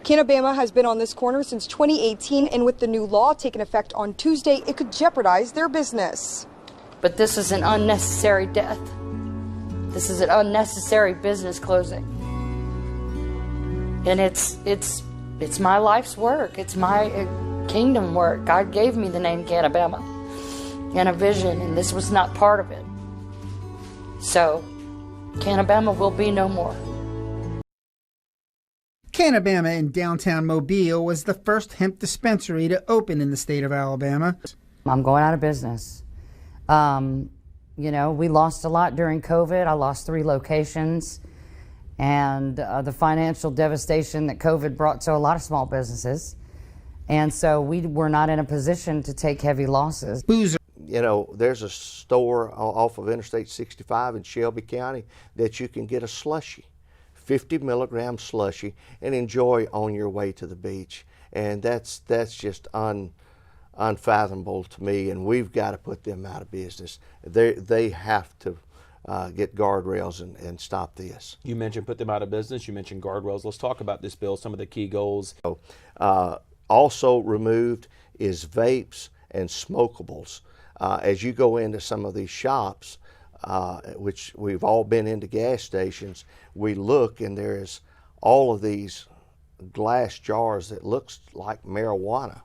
Canabama has been on this corner since 2018, and with the new law taking effect on Tuesday, it could jeopardize their business. But this is an unnecessary death. This is an unnecessary business closing. And it's my life's work. It's my kingdom work. God gave me the name Canabama and a vision, and this was not part of it. So, Canabama will be no more. Canabama in downtown Mobile was the first hemp dispensary to open in the state of Alabama. I'm going out of business. We lost a lot during COVID. I lost 3 locations, and the financial devastation that COVID brought to a lot of small businesses. And so we were not in a position to take heavy losses. Boozer. There's a store off of Interstate 65 in Shelby County that you can get a slushie, 50 milligram slushie, and enjoy on your way to the beach. And that's just unfathomable to me, and we've got to put them out of business. They have to get guardrails and stop this. You mentioned put them out of business. You mentioned guardrails. Let's talk about this bill, some of the key goals. Also removed is vapes and smokables. As you go into some of these shops, which we've all been into gas stations, we look and there's all of these glass jars that looks like marijuana.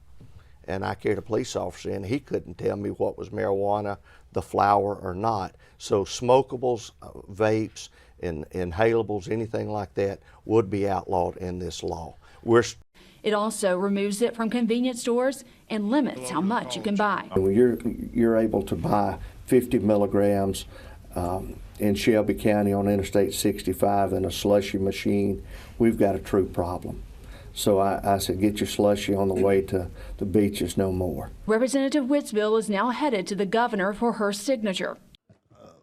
And I carried a police officer in, he couldn't tell me what was marijuana, the flower or not. So smokables, vapes, and inhalables, anything like that would be outlawed in this law. It also removes it from convenience stores and limits how much you can buy. You're able to buy 50 milligrams in Shelby County on Interstate 65 in a slushy machine. We've got a true problem. So I said, get your slushy on the way to the beaches no more. Representative Whitt's bill is now headed to the governor for her signature.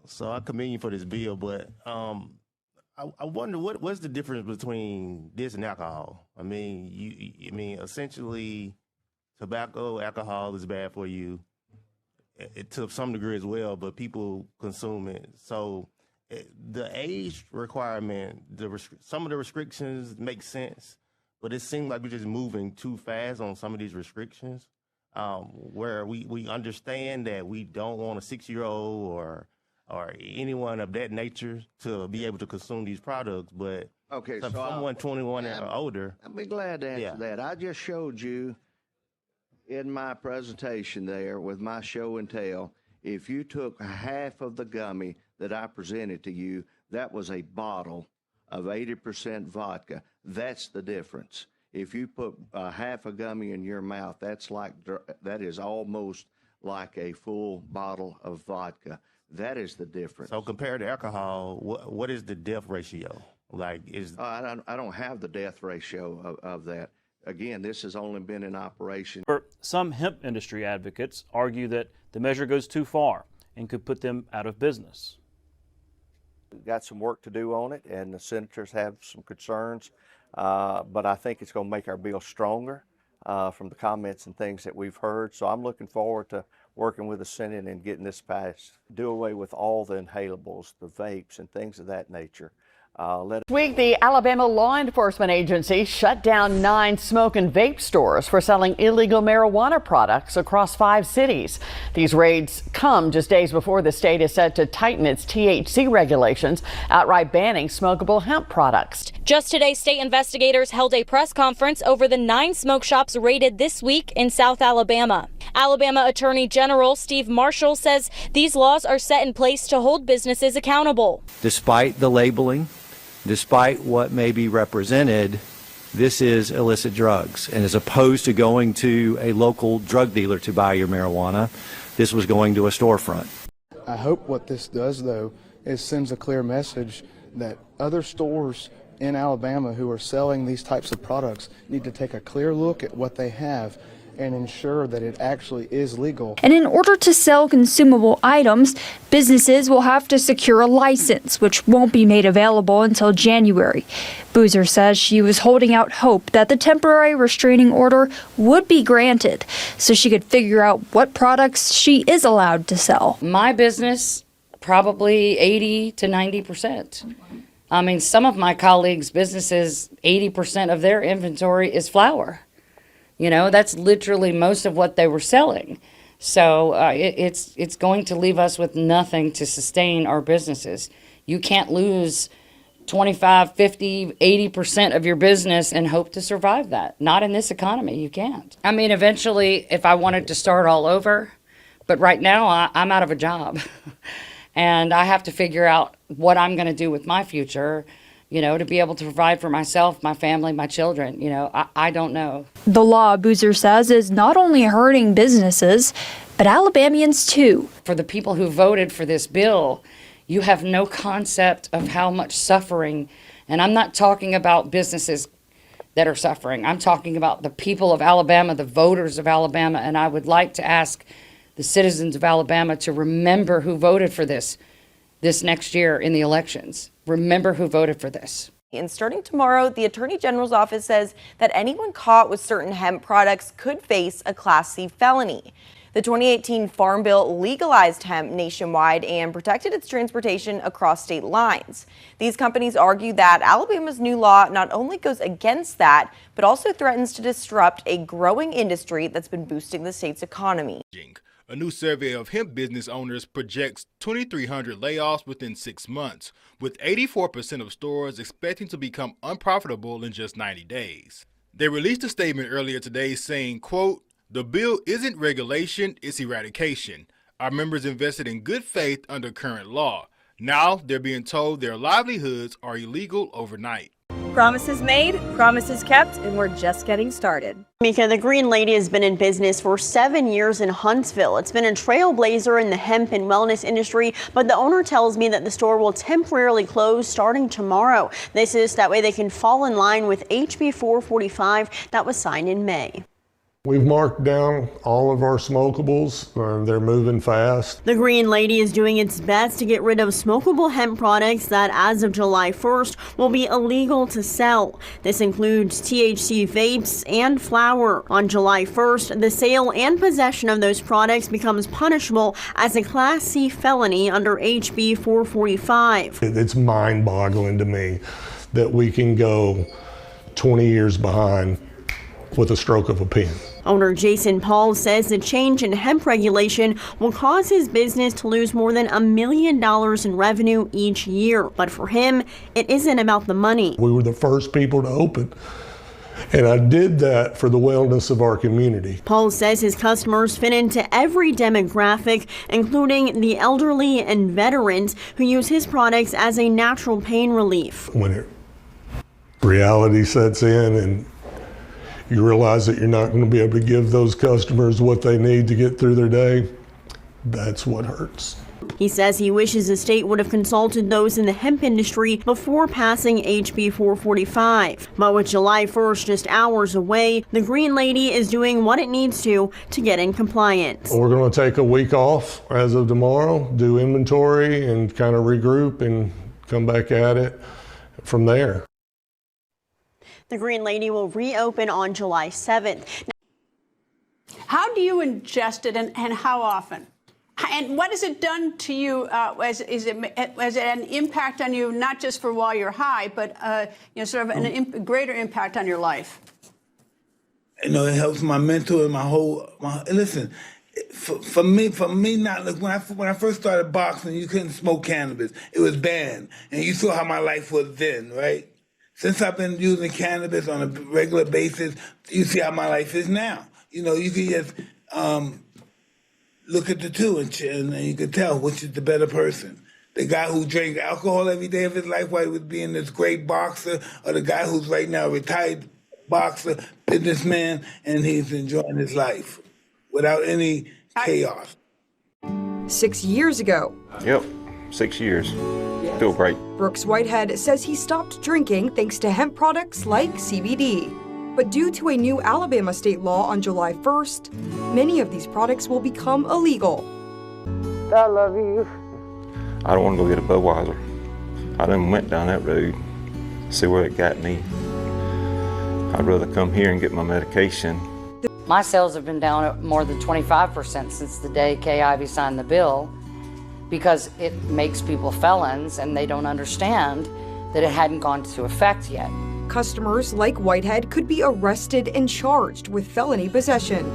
So I commend you for this bill, but I wonder what's the difference between this and alcohol? I mean, essentially, tobacco, alcohol is bad for you, to some degree as well, but people consume it. So the age requirement, some of the restrictions make sense, but it seems like we're just moving too fast on some of these restrictions, where we understand that we don't want a 6-year-old or anyone of that nature to be able to consume these products, but okay, so someone 21 or older. I'd be glad to answer that. I just showed you in my presentation there with my show and tell, if you took half of the gummy that I presented to you, that was a bottle of 80% vodka. That's the difference. If you put half a gummy in your mouth, that is almost like a full bottle of vodka. That is the difference. So compared to alcohol, what is the death ratio? I don't have the death ratio of that. Again, this has only been in operation. Some hemp industry advocates argue that the measure goes too far and could put them out of business. We've got some work to do on it, and the senators have some concerns, but I think it's going to make our bill stronger from the comments and things that we've heard. So I'm looking forward to working with the Senate and getting this passed. Do away with all the inhalables, the vapes, and things of that nature. This week, the Alabama Law Enforcement Agency shut down 9 smoke and vape stores for selling illegal marijuana products across 5 cities. These raids come just days before the state is set to tighten its THC regulations, outright banning smokable hemp products. Just today, state investigators held a press conference over the 9 smoke shops raided this week in South Alabama. Alabama Attorney General Steve Marshall says these laws are set in place to hold businesses accountable. Despite the labeling, despite what may be represented, this is illicit drugs. And as opposed to going to a local drug dealer to buy your marijuana, this was going to a storefront. I hope what this does, though, is sends a clear message that other stores in Alabama who are selling these types of products need to take a clear look at what they have and ensure that it actually is legal. And in order to sell consumable items, businesses will have to secure a license, which won't be made available until January. Boozer says she was holding out hope that the temporary restraining order would be granted so she could figure out what products she is allowed to sell. My business, probably 80 to 90%. I mean, some of my colleagues' businesses, 80% of their inventory is flour. You know, that's literally most of what they were selling. So it's going to leave us with nothing to sustain our businesses. You can't lose 25, 50, 80% of your business and hope to survive that. Not in this economy, you can't. I mean, eventually, if I wanted to start all over, but right now I'm out of a job. And I have to figure out what I'm going to do with my future, you know, to be able to provide for myself, my family, my children. You know, I don't know. The law, Boozer says, is not only hurting businesses, but Alabamians too. For the people who voted for this bill, you have no concept of how much suffering, and I'm not talking about businesses that are suffering. I'm talking about the people of Alabama, the voters of Alabama, and I would like to ask the citizens of Alabama to remember who voted for this next year in the elections. Remember who voted for this. And starting tomorrow, the Attorney General's office says that anyone caught with certain hemp products could face a Class C felony. The 2018 Farm Bill legalized hemp nationwide and protected its transportation across state lines. These companies argue that Alabama's new law not only goes against that, but also threatens to disrupt a growing industry that's been boosting the state's economy. A new survey of hemp business owners projects 2,300 layoffs within 6 months, with 84% of stores expecting to become unprofitable in just 90 days. They released a statement earlier today saying, quote, "The bill isn't regulation, it's eradication. Our members invested in good faith under current law. Now they're being told their livelihoods are illegal overnight." Promises made, promises kept, and we're just getting started. Mika, the Green Lady has been in business for 7 years in Huntsville. It's been a trailblazer in the hemp and wellness industry, but the owner tells me that the store will temporarily close starting tomorrow. This is that way they can fall in line with HB 445 that was signed in May. We've marked down all of our smokables. They're moving fast. The Green Lady is doing its best to get rid of smokable hemp products that, as of July 1st, will be illegal to sell. This includes THC vapes and flour. On July 1st, the sale and possession of those products becomes punishable as a Class C felony under HB 445. It's mind-boggling to me that we can go 20 years behind with a stroke of a pen. Owner Jason Paul says the change in hemp regulation will cause his business to lose more than $1 million in revenue each year. But for him, it isn't about the money. We were the first people to open, and I did that for the wellness of our community. Paul says his customers fit into every demographic, including the elderly and veterans who use his products as a natural pain relief. When reality sets in and you realize that you're not going to be able to give those customers what they need to get through their day, that's what hurts. He says he wishes the state would have consulted those in the hemp industry before passing HB 445. But with July 1st just hours away, the Green Lady is doing what it needs to get in compliance. We're going to take a week off as of tomorrow, do inventory and kind of regroup and come back at it from there. The Green Lady will reopen on July 7th. How do you ingest it and how often? And what has it done to you? Has it an impact on you, not just for while you're high, but sort of a greater impact on your life? You know, it helps my mental and listen. For me, not look. When I first started boxing, you couldn't smoke cannabis; it was banned, and you saw how my life was then, right? Since I've been using cannabis on a regular basis, you see how my life is now. You know, you can just look at the two and you can tell which is the better person. The guy who drank alcohol every day of his life while he was being this great boxer, or the guy who's right now a retired boxer, businessman, and he's enjoying his life without any chaos. 6 years ago. Yep, 6 years. Feel great. Brooks Whitehead says he stopped drinking thanks to hemp products like CBD. But due to a new Alabama state law on July 1st, many of these products will become illegal. I love you. I don't want to go get a Budweiser. I done went down that road, see where it got me. I'd rather come here and get my medication. My sales have been down more than 25% since the day Kay Ivey signed the bill, because it makes people felons and they don't understand that it hadn't gone into effect yet. Customers like Whitehead could be arrested and charged with felony possession.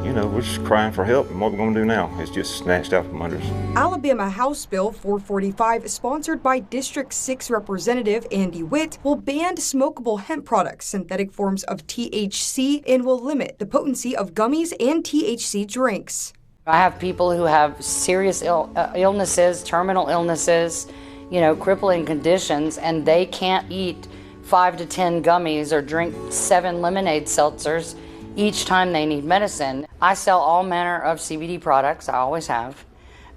You know, we're just crying for help, and what we're going to do now is just snatched out from under us. Alabama House Bill 445, sponsored by District 6 Representative Andy Whitt, will ban smokable hemp products, synthetic forms of THC, and will limit the potency of gummies and THC drinks. I have people who have serious illnesses, terminal illnesses, you know, crippling conditions, and they can't eat 5 to 10 gummies or drink 7 lemonade seltzers each time they need medicine. I sell all manner of CBD products, I always have.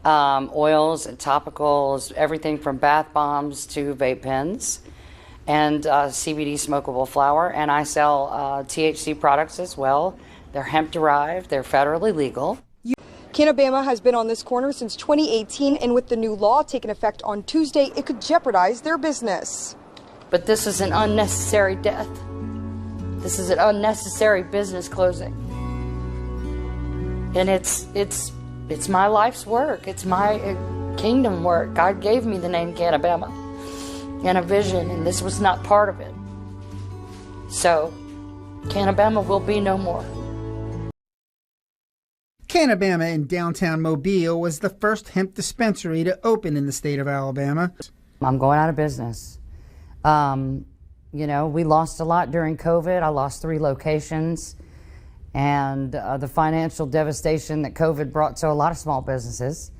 Oils and topicals, everything from bath bombs to vape pens, and CBD smokable flower. And I sell THC products as well. They're hemp derived, they're federally legal. Canabama has been on this corner since 2018, and with the new law taking effect on Tuesday, it could jeopardize their business. But this is an unnecessary death. This is an unnecessary business closing. And it's my life's work. It's my kingdom work. God gave me the name Canabama and a vision, and this was not part of it. So, Canabama will be no more. Canabama in downtown Mobile was the first hemp dispensary to open in the state of Alabama. I'm going out of business. You know, we lost a lot during COVID. I lost 3 locations, and the financial devastation that COVID brought to a lot of small businesses.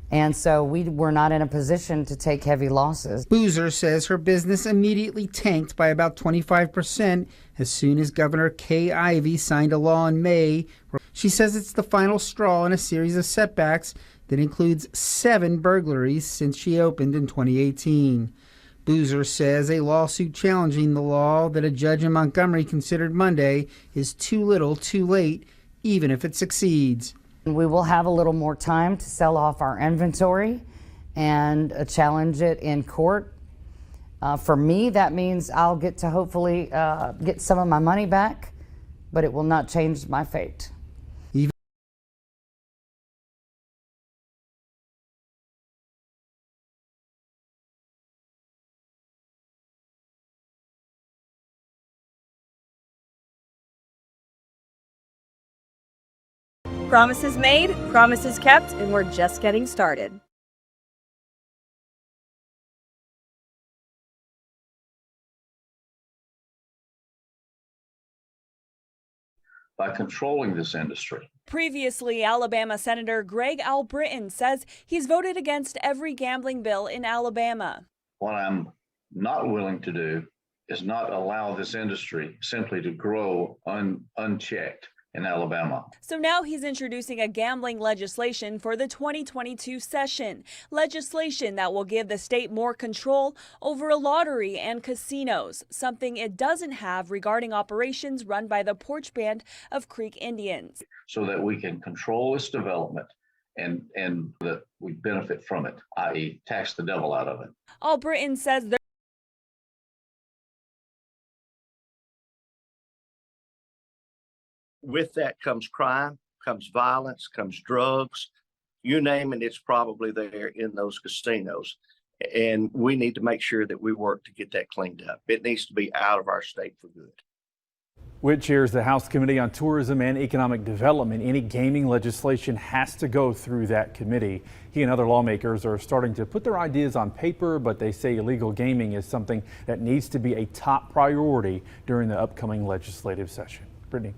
And so we were not in a position to take heavy losses. Boozer says her business immediately tanked by about 25% as soon as Governor Kay Ivey signed a law in May. She says it's the final straw in a series of setbacks that includes 7 burglaries since she opened in 2018. Boozer says a lawsuit challenging the law that a judge in Montgomery considered Monday is too little too late, even if it succeeds. We will have a little more time to sell off our inventory and challenge it in court. For me, that means I'll get to hopefully get some of my money back, but it will not change my fate. Promises made, promises kept, and we're just getting started. By controlling this industry. Previously, Alabama Senator Greg Albritton says he's voted against every gambling bill in Alabama. What I'm not willing to do is not allow this industry simply to grow unchecked in Alabama. So now he's introducing a gambling legislation for the 2022 session. Legislation that will give the state more control over a lottery and casinos, something it doesn't have regarding operations run by the Porch Band of Creek Indians. So that we can control its development and that we benefit from it, i.e. tax the devil out of it. Albritton says with that comes crime, comes violence, comes drugs, you name it, it's probably there in those casinos. And we need to make sure that we work to get that cleaned up. It needs to be out of our state for good. Whitt chairs the House Committee on Tourism and Economic Development. Any gaming legislation has to go through that committee. He and other lawmakers are starting to put their ideas on paper, but they say illegal gaming is something that needs to be a top priority during the upcoming legislative session. Brittany.